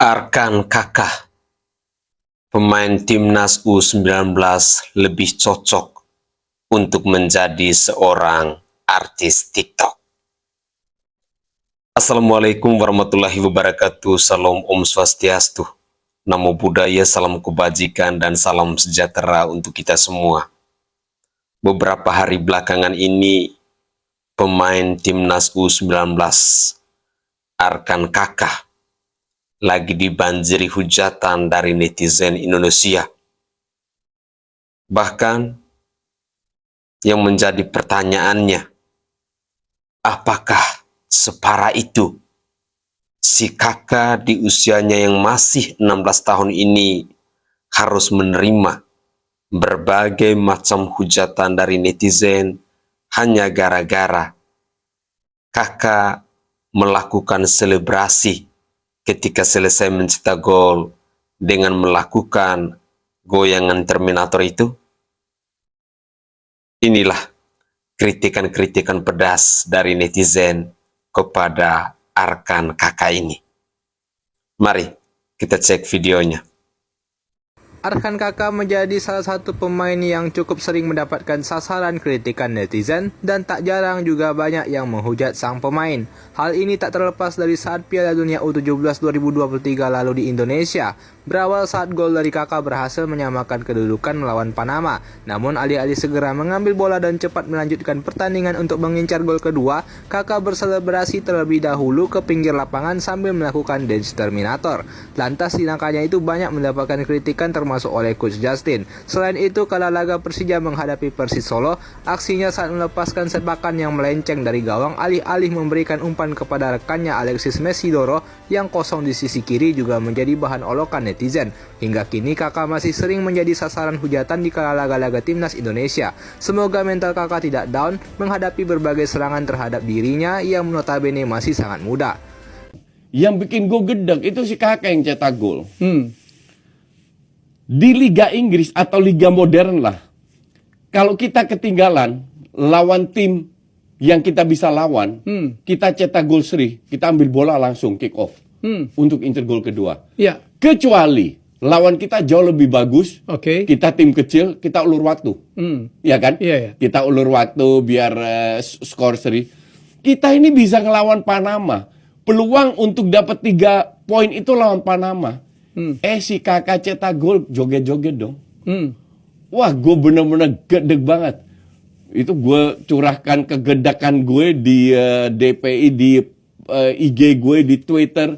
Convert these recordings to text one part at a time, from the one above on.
Arkan Kakah, pemain timnas U19 lebih cocok untuk menjadi seorang artis TikTok. Assalamualaikum warahmatullahi wabarakatuh. Salam Om Swastiastu. Namo Buddhaya, salam kebajikan dan salam sejahtera untuk kita semua. Beberapa hari belakangan ini, pemain timnas U19 Arkan Kakah lagi dibanjiri hujatan dari netizen Indonesia. Bahkan yang menjadi pertanyaannya, apakah separah itu si kakak di usianya yang masih 16 tahun ini harus menerima berbagai macam hujatan dari netizen hanya gara-gara kakak melakukan selebrasi ketika selesai mencetak gol dengan melakukan goyangan Terminator itu? Inilah kritikan-kritikan pedas dari netizen kepada Arkan Kakah ini. Mari kita cek videonya. Arkan Kakah menjadi salah satu pemain yang cukup sering mendapatkan sasaran kritikan netizen dan tak jarang juga banyak yang menghujat sang pemain. Hal ini tak terlepas dari saat Piala Dunia U17 2023 lalu di Indonesia. Berawal saat gol dari Kakah berhasil menyamakan kedudukan melawan Panama. Namun alih-alih segera mengambil bola dan cepat melanjutkan pertandingan untuk mengincar gol kedua, Kakah berselebrasi terlebih dahulu ke pinggir lapangan sambil melakukan dance Terminator. Lantas tindakannya itu banyak mendapatkan kritikan termasuk oleh Coach Justin. Selain itu, kala laga Persija menghadapi Persis Solo, aksinya saat melepaskan sepakan yang melenceng dari gawang alih-alih memberikan umpan kepada rekannya Alexis Mesidoro yang kosong di sisi kiri juga menjadi bahan olokan netizen. Hingga kini Kakah masih sering menjadi sasaran hujatan di kala laga-laga timnas Indonesia. Semoga mental Kakah tidak down menghadapi berbagai serangan terhadap dirinya yang notabene masih sangat muda. Yang bikin gue gedek itu si Kakak yang cetak gol. Di Liga Inggris atau Liga modern lah, kalau kita ketinggalan lawan tim yang kita bisa lawan, kita cetak gol seri, kita ambil bola langsung kick off untuk incer gol kedua. Ya. Kecuali lawan kita jauh lebih bagus, kita tim kecil, kita ulur waktu, ya kan? Iya. Kita ulur waktu biar skor seri. Kita ini bisa ngelawan Panama. Peluang untuk dapat 3 poin itu lawan Panama. Si Kakak cetak gol joget-joget dong. Wah, gue bener-bener gedeg banget. Itu gue curahkan kegedakan gue di DPI, di IG gue, di Twitter.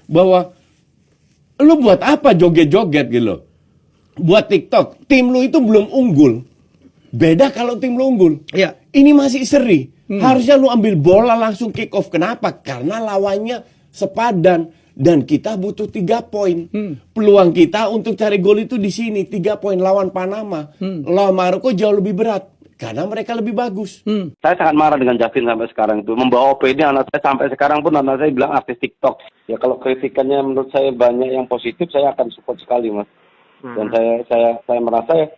Bahwa lu buat apa joget-joget gitu. Buat TikTok, tim lu itu belum unggul. Beda kalau tim lu unggul. Ya. Ini masih seri. Harusnya lu ambil bola langsung kick off. Kenapa? Karena lawannya sepadan. Dan kita butuh 3 poin. Peluang kita untuk cari gol itu di sini. 3 poin lawan Panama. Lawan Maroko jauh lebih berat. Karena mereka lebih bagus. Saya sangat marah dengan Justin sampai sekarang itu. Membawa opini anak saya sampai sekarang pun anak saya bilang artis TikTok. Ya kalau kritikannya menurut saya banyak yang positif, saya akan support sekali, Mas. Dan saya merasa ya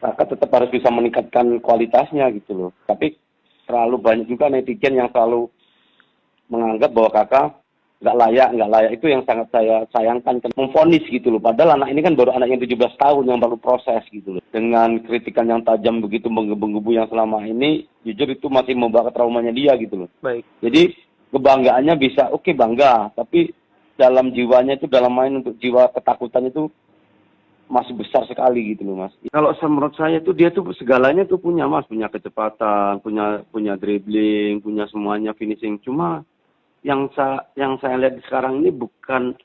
Kakak tetap harus bisa meningkatkan kualitasnya gitu loh. Tapi terlalu banyak juga netizen yang selalu menganggap bahwa Kakak nggak layak itu yang sangat saya sayangkan, memvonis gitu loh. Padahal anak ini kan baru anak yang 17 tahun yang baru proses gitu loh. Dengan kritikan yang tajam begitu menggebu-gebu yang selama ini, jujur itu masih membawa ke traumanya dia gitu loh. Baik. Jadi kebanggaannya bisa oke, bangga, tapi dalam jiwanya itu, dalam main untuk jiwa ketakutan itu masih besar sekali gitu loh, Mas. Kalau menurut saya tuh dia tuh segalanya tuh punya, Mas, punya kecepatan, punya dribbling, punya semuanya, finishing. Cuma yang saya lihat sekarang ini bukan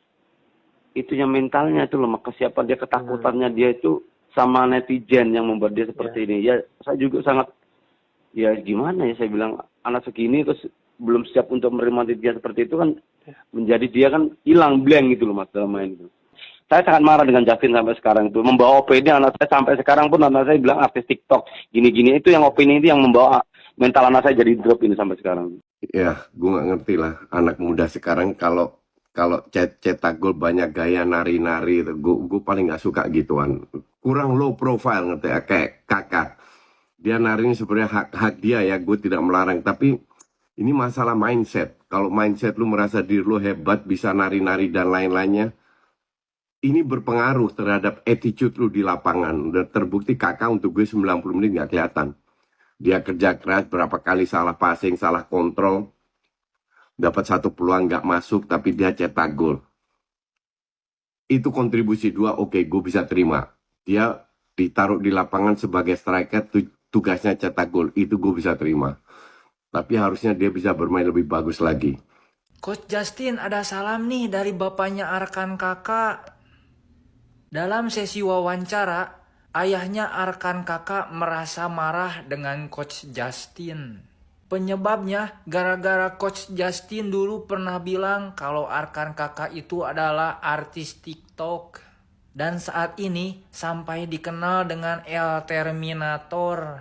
itunya, mentalnya itu loh, kesiapan dia, ketakutannya dia itu sama netizen yang membuat dia seperti ini. Ya saya juga sangat, ya gimana ya, saya bilang anak segini terus belum siap untuk menerima netizen seperti itu kan, menjadi dia kan hilang blank gitu loh, Mas, dalam main itu. Saya sangat marah dengan Justin sampai sekarang itu. Membawa opini anak saya sampai sekarang pun anak saya bilang artis TikTok gini-gini, itu yang opini itu yang membawa mental anak saya jadi drop ini sampai sekarang. Ya, gue nggak ngerti lah anak muda sekarang kalau cetak gol banyak gaya nari-nari, gue paling nggak suka gituan. Kurang low profile, ngerti ya, kayak Kakak. Dia nari ini sebenarnya hak dia ya, gue tidak melarang. Tapi ini masalah mindset. Kalau mindset lu merasa diri lu hebat, bisa nari-nari dan lain-lainnya, ini berpengaruh terhadap attitude lu di lapangan. Dan terbukti Kakak untuk gue 90 menit nggak kelihatan. Dia kerja keras, berapa kali salah passing, salah kontrol. Dapat satu peluang nggak masuk, tapi dia cetak gol. Itu kontribusi dua, oke, gue bisa terima. Dia ditaruh di lapangan sebagai striker, tugasnya cetak gol. Itu gue bisa terima. Tapi harusnya dia bisa bermain lebih bagus lagi. Coach Justin, ada salam nih dari bapaknya Arkan Kakak. Dalam sesi wawancara, ayahnya Arkan Kakak merasa marah dengan Coach Justin. Penyebabnya gara-gara Coach Justin dulu pernah bilang kalau Arkan Kakak itu adalah artis TikTok. Dan saat ini sampai dikenal dengan El Terminator.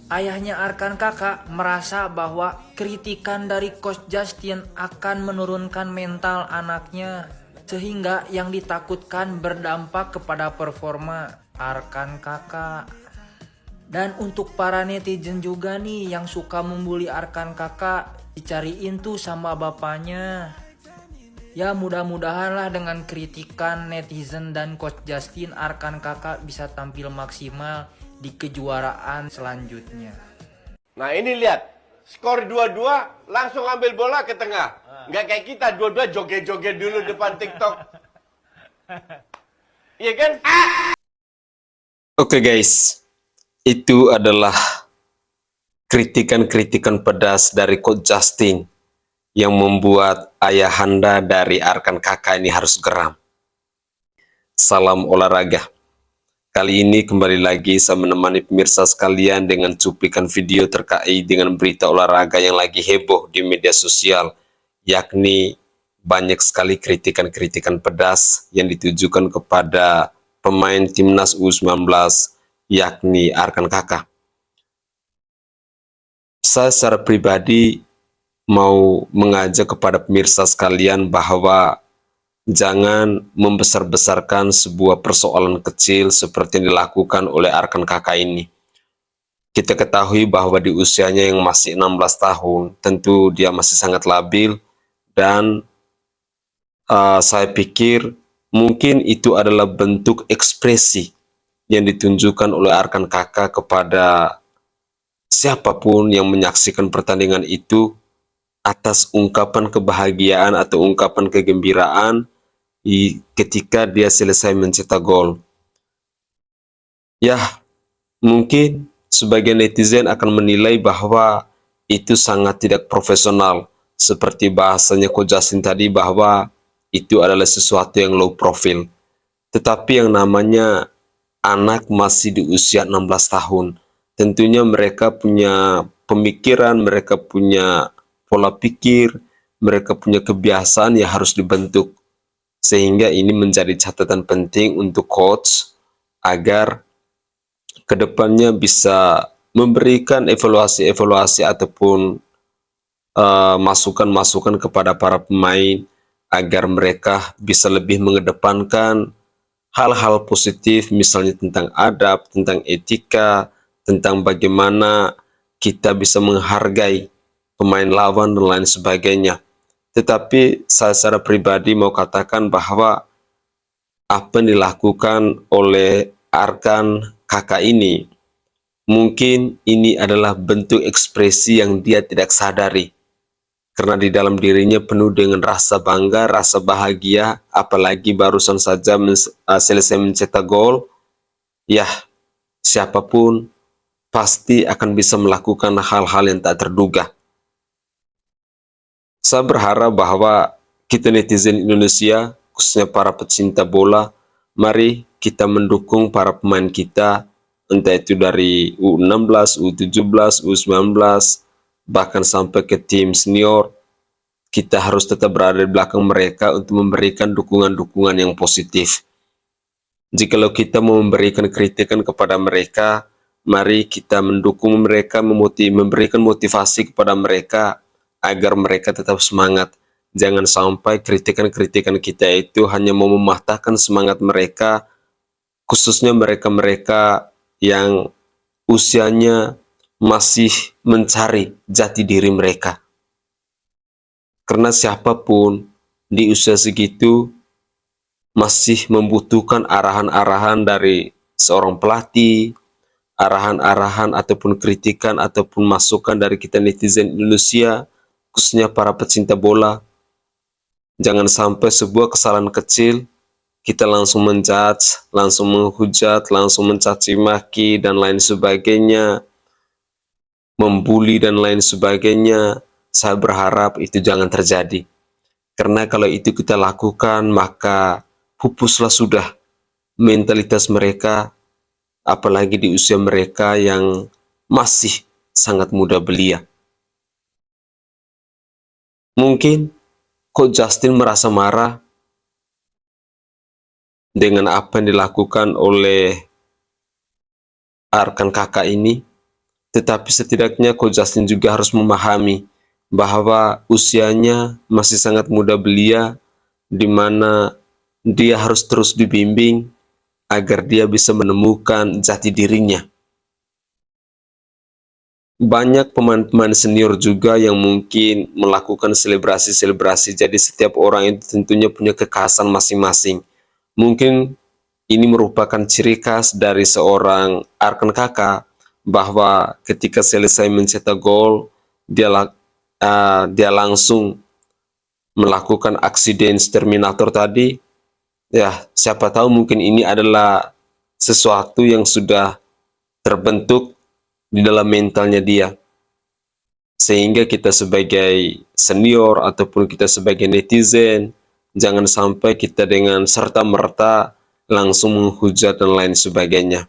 Ayahnya Arkan Kakak merasa bahwa kritikan dari Coach Justin akan menurunkan mental anaknya. Sehingga yang ditakutkan berdampak kepada performa Arkan Kakak. Dan untuk para netizen juga nih yang suka membuli Arkan Kakak, dicariin tuh sama bapaknya. Ya mudah-mudahan lah dengan kritikan netizen dan Coach Justin, Arkan Kakak bisa tampil maksimal di kejuaraan selanjutnya. Nah ini lihat, skor 2-2 langsung ambil bola ke tengah. Nggak kayak kita, dua-dua joget-joget dulu depan TikTok. Iya kan? Oke guys, itu adalah kritikan-kritikan pedas dari Coach Justin yang membuat ayahanda dari Arkan Kakak ini harus geram. Salam olahraga. Kali ini kembali lagi saya menemani pemirsa sekalian dengan cuplikan video terkait dengan berita olahraga yang lagi heboh di media sosial, yakni banyak sekali kritikan-kritikan pedas yang ditujukan kepada pemain timnas U19, yakni Arkan Kakak. Saya secara pribadi mau mengajak kepada pemirsa sekalian bahwa jangan membesar-besarkan sebuah persoalan kecil seperti yang dilakukan oleh Arkan Kakak ini. Kita ketahui bahwa di usianya yang masih 16 tahun, tentu dia masih sangat labil, dan saya pikir mungkin itu adalah bentuk ekspresi yang ditunjukkan oleh Arkan Kakak kepada siapapun yang menyaksikan pertandingan itu, atas ungkapan kebahagiaan atau ungkapan kegembiraan ketika dia selesai mencetak gol. Ya, mungkin sebagian netizen akan menilai bahwa itu sangat tidak profesional, seperti bahasanya Coach Justin tadi bahwa itu adalah sesuatu yang low profile. Tetapi yang namanya anak masih di usia 16 tahun, tentunya mereka punya pemikiran, mereka punya pola pikir, mereka punya kebiasaan yang harus dibentuk. Sehingga ini menjadi catatan penting untuk coach agar kedepannya bisa memberikan evaluasi-evaluasi ataupun masukan-masukan kepada para pemain agar mereka bisa lebih mengedepankan hal-hal positif, misalnya tentang adab, tentang etika, tentang bagaimana kita bisa menghargai pemain lawan dan lain sebagainya. Tetapi saya secara pribadi mau katakan bahwa apa yang dilakukan oleh Arkan Kakak ini, mungkin ini adalah bentuk ekspresi yang dia tidak sadari. Karena di dalam dirinya penuh dengan rasa bangga, rasa bahagia, apalagi barusan saja selesai mencetak gol. Ya, siapapun pasti akan bisa melakukan hal-hal yang tak terduga. Saya berharap bahwa kita netizen Indonesia, khususnya para pecinta bola, mari kita mendukung para pemain kita, entah itu dari U16, U17, U19, bahkan sampai ke tim senior. Kita harus tetap berada di belakang mereka untuk memberikan dukungan-dukungan yang positif. Jikalau kita mau memberikan kritikan kepada mereka, mari kita mendukung mereka, memberikan motivasi kepada mereka, agar mereka tetap semangat. Jangan sampai kritikan-kritikan kita itu hanya mau mematahkan semangat mereka, khususnya mereka-mereka yang usianya masih mencari jati diri mereka. Karena siapapun di usia segitu masih membutuhkan arahan-arahan dari seorang pelatih, arahan-arahan ataupun kritikan ataupun masukan dari kita netizen Indonesia, khususnya para pecinta bola. Jangan sampai sebuah kesalahan kecil kita langsung menjudge, langsung menghujat, langsung mencaci maki dan lain sebagainya, membuli dan lain sebagainya. Saya berharap itu jangan terjadi. Karena kalau itu kita lakukan, maka pupuslah sudah mentalitas mereka, apalagi di usia mereka yang masih sangat muda belia. Mungkin Coach Justin merasa marah dengan apa yang dilakukan oleh rekan kakak ini, tetapi setidaknya Coach Justin juga harus memahami bahwa usianya masih sangat muda belia, di mana dia harus terus dibimbing agar dia bisa menemukan jati dirinya. Banyak pemain-pemain senior juga yang mungkin melakukan selebrasi-selebrasi, jadi setiap orang itu tentunya punya kekhasan masing-masing. Mungkin ini merupakan ciri khas dari seorang rekan kakak, bahwa ketika selesai mencetak gol, dia langsung melakukan aksi dance Terminator tadi. Ya, siapa tahu mungkin ini adalah sesuatu yang sudah terbentuk di dalam mentalnya dia. Sehingga kita sebagai senior ataupun kita sebagai netizen, jangan sampai kita dengan serta-merta langsung menghujat dan lain sebagainya.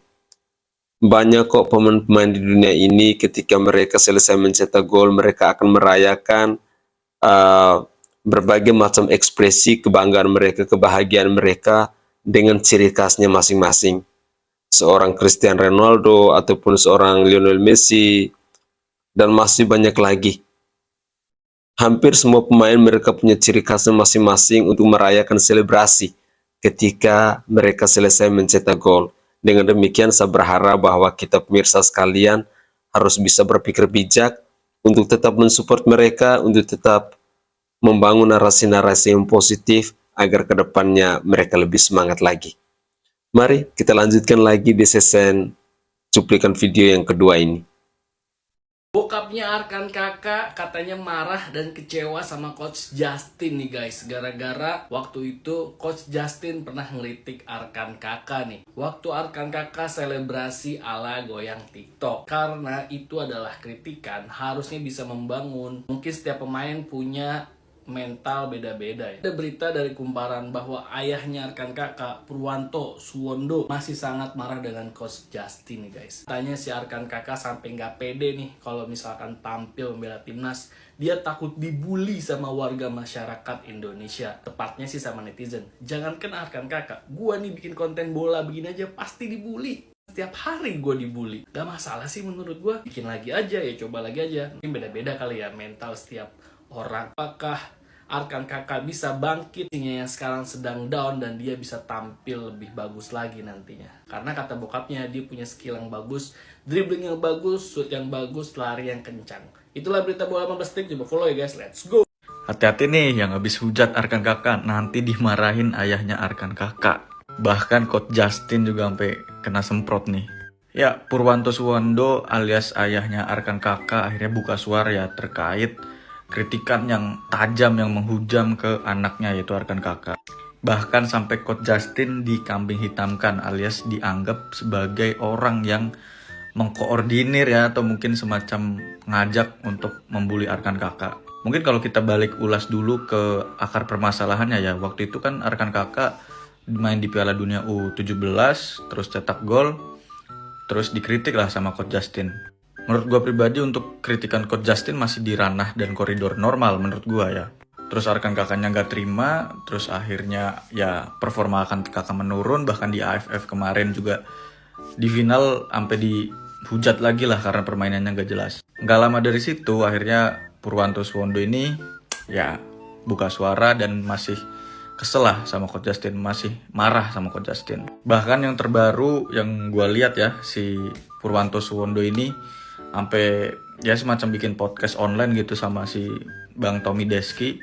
Banyak kok pemain-pemain di dunia ini ketika mereka selesai mencetak gol, mereka akan merayakan berbagai macam ekspresi kebanggaan mereka, kebahagiaan mereka dengan ciri khasnya masing-masing. Seorang Cristiano Ronaldo ataupun seorang Lionel Messi dan masih banyak lagi. Hampir semua pemain mereka punya ciri khasnya masing-masing untuk merayakan selebrasi ketika mereka selesai mencetak gol. Dengan demikian saya berharap bahwa kita pemirsa sekalian harus bisa berpikir bijak untuk tetap mensupport mereka, untuk tetap membangun narasi-narasi yang positif agar kedepannya mereka lebih semangat lagi. Mari kita lanjutkan lagi di sesi cuplikan video yang kedua ini. Bokapnya Arkan Kakak katanya marah dan kecewa sama Coach Justin nih guys. Gara-gara waktu itu Coach Justin pernah ngeritik Arkan Kakak nih. Waktu Arkan Kakak selebrasi ala goyang TikTok. Karena itu adalah kritikan, harusnya bisa membangun. Mungkin setiap pemain punya mental beda-beda ya. Ada berita dari Kumparan bahwa ayahnya Arkan Kakak, Purwanto Suwondo, masih sangat marah dengan Coach Justin nih guys. Tanya si Arkan Kakak sampai nggak pede nih kalau misalkan tampil membela timnas. Dia takut dibully sama warga masyarakat Indonesia, tepatnya sih sama netizen. Jangankan Arkan Kakak, gua nih bikin konten bola begini aja pasti dibully. Setiap hari gue dibully. Gak masalah sih menurut gue. Bikin lagi aja ya, coba lagi aja. Mungkin beda-beda kali ya mental setiap orang. Apakah Arkan Kakak bisa bangkit yang sekarang sedang down dan dia bisa tampil lebih bagus lagi nantinya? Karena kata bokapnya dia punya skill yang bagus, dribbling yang bagus, shoot yang bagus, lari yang kencang. Itulah berita bola 15 detik. Coba follow ya guys. Let's go. Hati-hati nih yang habis hujat Arkan Kakak, nanti dimarahin ayahnya Arkan Kakak. Bahkan Coach Justin juga sampai kena semprot nih. Ya, Purwanto Suwondo alias ayahnya Arkan Kakak akhirnya buka suara ya terkait kritikan yang tajam yang menghujam ke anaknya yaitu Arkan Kakak. Bahkan sampai Coach Justin dikambing hitamkan alias dianggap sebagai orang yang mengkoordinir ya, atau mungkin semacam ngajak untuk membuli Arkan Kakak. Mungkin kalau kita balik ulas dulu ke akar permasalahannya ya, waktu itu kan Arkan Kakak main di Piala Dunia U17, terus cetak gol, terus dikritik lah sama Coach Justin. Menurut gue pribadi untuk kritikan Coach Justin masih di ranah dan koridor normal menurut gue ya. Terus Arkan Kakaknya gak terima, terus akhirnya ya performa Arkan Kakak menurun, bahkan di AFF kemarin juga di final sampai dihujat lagi lah karena permainannya gak jelas. Gak lama dari situ akhirnya Purwanto Suwondo ini ya buka suara dan masih kesel lah sama Coach Justin, masih marah sama Coach Justin. Bahkan yang terbaru yang gue lihat ya, si Purwanto Suwondo ini sampai ya semacam bikin podcast online gitu sama si Bang Tommy Deski.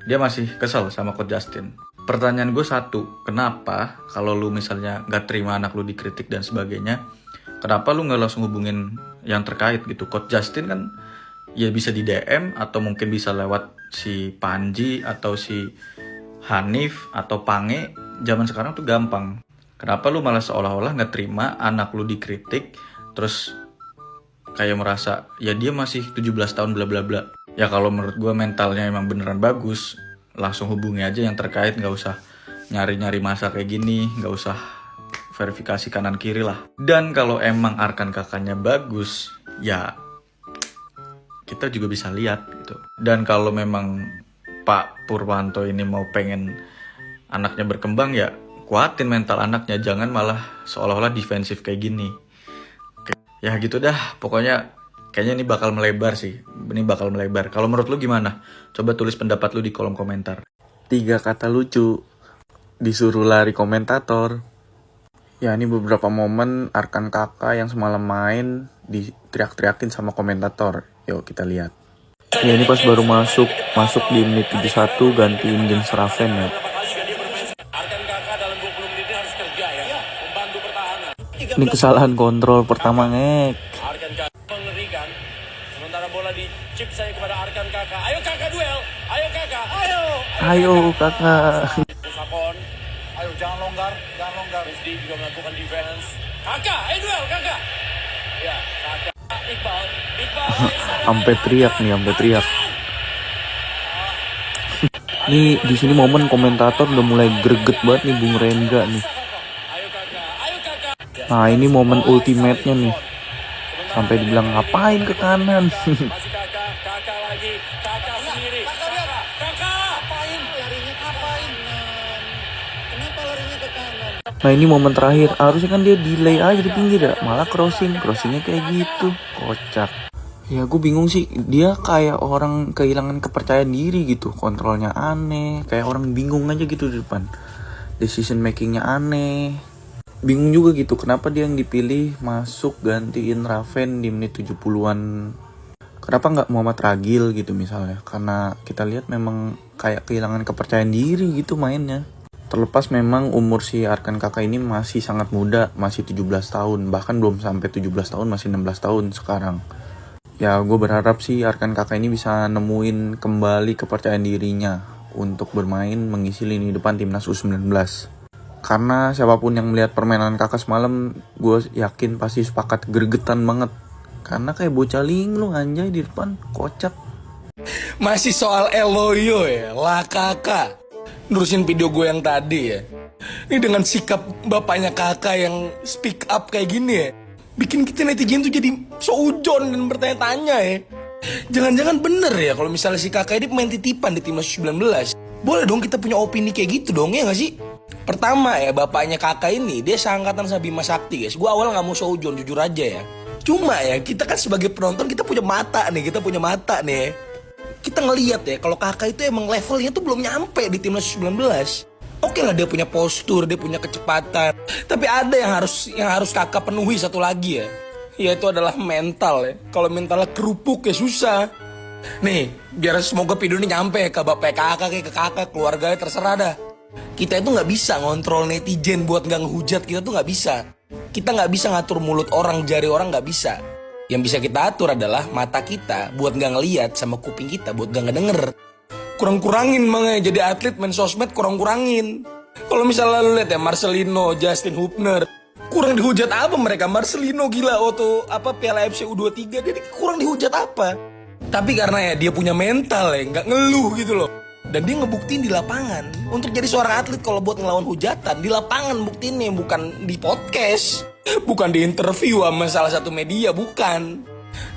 Dia masih kesel sama Coach Justin. Pertanyaan gue satu, kenapa kalau lu misalnya gak terima anak lu dikritik dan sebagainya, kenapa lu gak langsung hubungin yang terkait gitu? Coach Justin kan ya bisa di DM atau mungkin bisa lewat si Panji atau si Hanif atau Pange. Zaman sekarang tuh gampang. Kenapa lu malah seolah-olah gak terima anak lu dikritik, terus kayak merasa ya dia masih 17 tahun bla bla bla. Ya kalau menurut gue mentalnya emang beneran bagus, langsung hubungi aja yang terkait, nggak usah nyari-nyari masa kayak gini, nggak usah verifikasi kanan kiri lah. Dan kalau emang Arkan Kakaknya bagus, ya kita juga bisa lihat gitu. Dan kalau memang Pak Purwanto ini mau pengen anaknya berkembang, ya kuatin mental anaknya, jangan malah seolah-olah defensif kayak gini. Ya gitu dah, pokoknya kayaknya ini bakal melebar sih. Ini bakal melebar. Kalau menurut lu gimana? Coba tulis pendapat lu di kolom komentar. 3 kata lucu, disuruh lari komentator. Ya ini beberapa momen Arkan Kakak yang semalam main diteriak-teriakin sama komentator. Yuk kita lihat. Ya ini pas baru masuk di menit 71 gantiin Jens Raven ya. Ini kesalahan kontrol pertama ngek. Mengerikan. Sementara bola dicip saya kepada Arkan Kakak. Ayo Kakak duel. Ayo Kakak. Ayo. Ayo Kakak. Sapon. Ayo jangan longgar. Jangan longgar. Rizdi juga melakukan defense. Kakak. Ayo duel Kakak. Ya Kakak. Iqbal. Sampai teriak. Nih di sini momen komentator udah mulai greget banget nih Bung Rendra nih. Ayo Kakak. Ayo Kakak. Nah ini momen ultimate-nya nih. Sampai dibilang ngapain ke kanan. Masih Kakak. Kakak lagi. Kakak sendiri. Kakak. Ngapain? Larinya ngapain? Kenapa larinya ke kanan? Nah ini momen terakhir. Harusnya kan dia delay aja di pinggir ya. Malah crossingnya kayak gitu. Kocak. Ya gue bingung sih. Dia kayak orang kehilangan kepercayaan diri gitu. Kontrolnya aneh. Kayak orang bingung aja gitu di depan. Decision makingnya aneh. Bingung juga gitu kenapa dia yang dipilih masuk gantiin Raven di menit 70-an. Kenapa nggak Muhammad Ragil gitu misalnya? Karena kita lihat memang kayak kehilangan kepercayaan diri gitu mainnya. Terlepas memang umur si Arkan Kakak ini masih sangat muda, masih 17 tahun. Bahkan belum sampai 17 tahun, masih 16 tahun sekarang. Ya gue berharap sih Arkan Kakak ini bisa nemuin kembali kepercayaan dirinya untuk bermain mengisi lini depan timnas U19. Karena siapapun yang melihat permainan Kakak semalam, gue yakin pasti sepakat gregetan banget. Karena kayak bocah linglung anjay di depan, kocak. Masih soal Eloyo ya, lah Kakak. Nerusin video gue yang tadi ya. Ini dengan sikap bapaknya Kakak yang speak up kayak gini ya, bikin kita netizen tuh jadi seujon dan bertanya-tanya ya. Jangan-jangan bener ya kalau misalnya si Kakak ini pemain titipan di timnas U19. Boleh dong kita punya opini kayak gitu dong, ya gak sih? Pertama ya, bapaknya Kakak ini dia seangkatan sama Bima Sakti guys. Gue awal gak mau seujon, jujur aja ya. Cuma ya kita kan sebagai penonton kita punya mata nih. Kita ngelihat ya kalau Kakak itu emang levelnya tuh belum nyampe di timnas U19. Oke lah dia punya postur, dia punya kecepatan. Tapi ada yang harus Kakak penuhi satu lagi ya. Yaitu adalah mental ya. Kalau mentalnya kerupuk ya susah. Nih, biar semoga video ini nyampe ke bapak Kakak, ke Kakak, keluarganya terserah dah. Kita itu nggak bisa ngontrol netizen buat nggak ngehujat, kita tuh nggak bisa. Kita nggak bisa ngatur mulut orang, jari orang nggak bisa. Yang bisa kita atur adalah mata kita buat nggak ngeliat, sama kuping kita buat nggak ngedenger. Kurang-kurangin makanya jadi atlet main sosmed, kurang-kurangin. Kalau misalnya lu lihat ya Marcelino, Justin Hubner, kurang dihujat apa mereka? Marcelino gila waktu Piala FC U23, jadi kurang dihujat apa? Tapi karena ya dia punya mental ya, nggak ngeluh gitu loh. Dan dia ngebuktiin di lapangan. Untuk jadi seorang atlet kalau buat ngelawan hujatan, di lapangan buktiinnya, bukan di podcast. Bukan di interview sama salah satu media, bukan.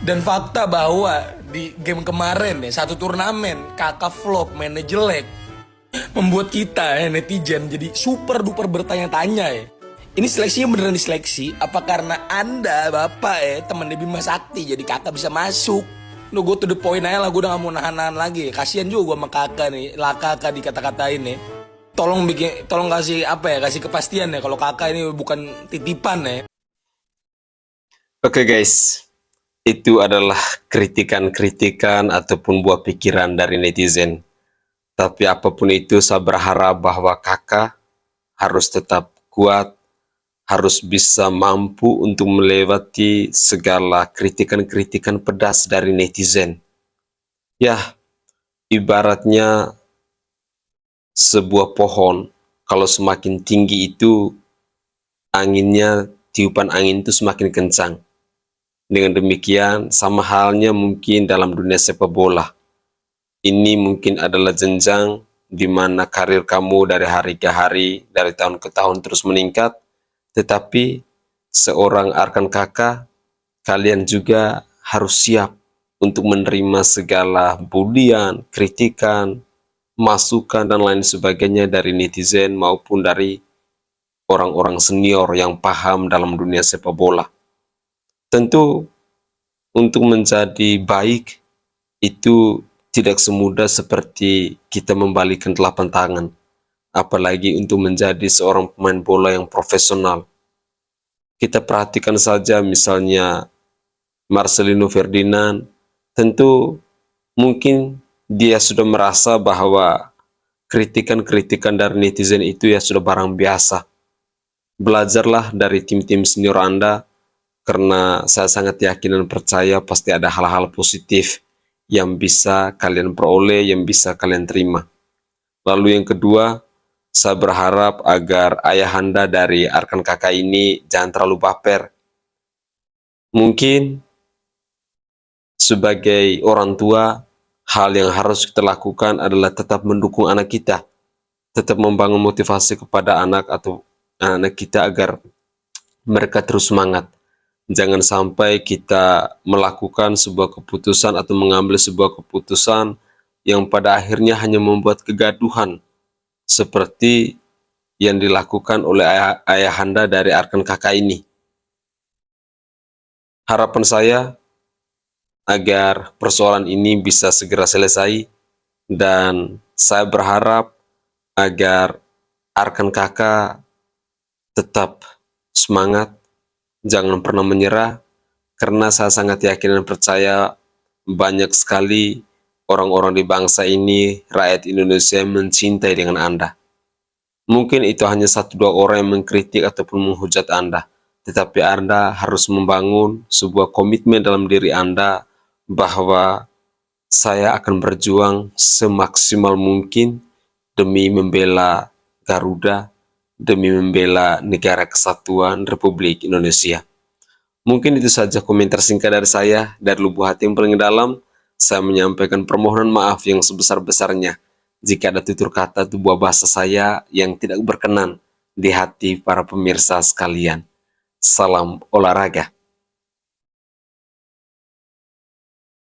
Dan fakta bahwa di game kemarin ya, satu turnamen, Kakak flop, mainnya jelek. Membuat kita ya, netizen jadi super duper bertanya-tanya ya. Ini seleksinya beneran diseleksi? Apa karena Anda, Bapak ya, temen Bima Sakti, jadi Kakak bisa masuk? Lu gue to the point aja lah, gue udah gak mau nahan-nahan lagi. Kasian juga gue sama Kakak nih, lah Kakak dikata-katain nih. Tolong kasih kasih kepastian ya kalau Kakak ini bukan titipan ya. Oke guys, itu adalah kritikan-kritikan ataupun buah pikiran dari netizen. Tapi apapun itu, saya berharap bahwa kakak harus tetap kuat, harus bisa mampu untuk melewati segala kritikan-kritikan pedas dari netizen. Ya, ibaratnya sebuah pohon, kalau semakin tinggi itu anginnya, tiupan angin itu semakin kencang. Dengan demikian, sama halnya mungkin dalam dunia sepak bola. Ini mungkin adalah jenjang di mana karir kamu dari hari ke hari, dari tahun ke tahun terus meningkat, tetapi seorang Arkan Kakak, kalian juga harus siap untuk menerima segala bulian, kritikan, masukan, dan lain sebagainya dari netizen maupun dari orang-orang senior yang paham dalam dunia sepak bola. Tentu, untuk menjadi baik itu tidak semudah seperti kita membalikkan telapak tangan, apalagi untuk menjadi seorang pemain bola yang profesional. Kita perhatikan saja misalnya Marcelino Ferdinand, tentu mungkin dia sudah merasa bahwa kritikan-kritikan dari netizen itu ya sudah barang biasa. Belajarlah dari tim-tim senior Anda, karena saya sangat yakin dan percaya pasti ada hal-hal positif yang bisa kalian peroleh, yang bisa kalian terima. Lalu yang kedua, saya berharap agar ayahanda dari Arkan Kakak ini jangan terlalu baper. Mungkin sebagai orang tua, hal yang harus kita lakukan adalah tetap mendukung anak kita, tetap membangun motivasi kepada anak atau anak kita agar mereka terus semangat. Jangan sampai kita melakukan sebuah keputusan atau mengambil sebuah keputusan yang pada akhirnya hanya membuat kegaduhan, seperti yang dilakukan oleh ayahanda dari Arkan Kakak ini. Harapan saya agar persoalan ini bisa segera selesai, dan saya berharap agar Arkan Kakak tetap semangat, jangan pernah menyerah, karena saya sangat yakin dan percaya banyak sekali orang-orang di bangsa ini, rakyat Indonesia yang mencintai dengan Anda. Mungkin itu hanya 1-2 orang yang mengkritik ataupun menghujat Anda, tetapi Anda harus membangun sebuah komitmen dalam diri Anda bahwa saya akan berjuang semaksimal mungkin demi membela Garuda, demi membela Negara Kesatuan Republik Indonesia. Mungkin itu saja komentar singkat dari saya. Dari lubuk hati yang paling dalam, saya menyampaikan permohonan maaf yang sebesar-besarnya jika ada tutur kata atau buah bahasa saya yang tidak berkenan di hati para pemirsa sekalian. Salam olahraga.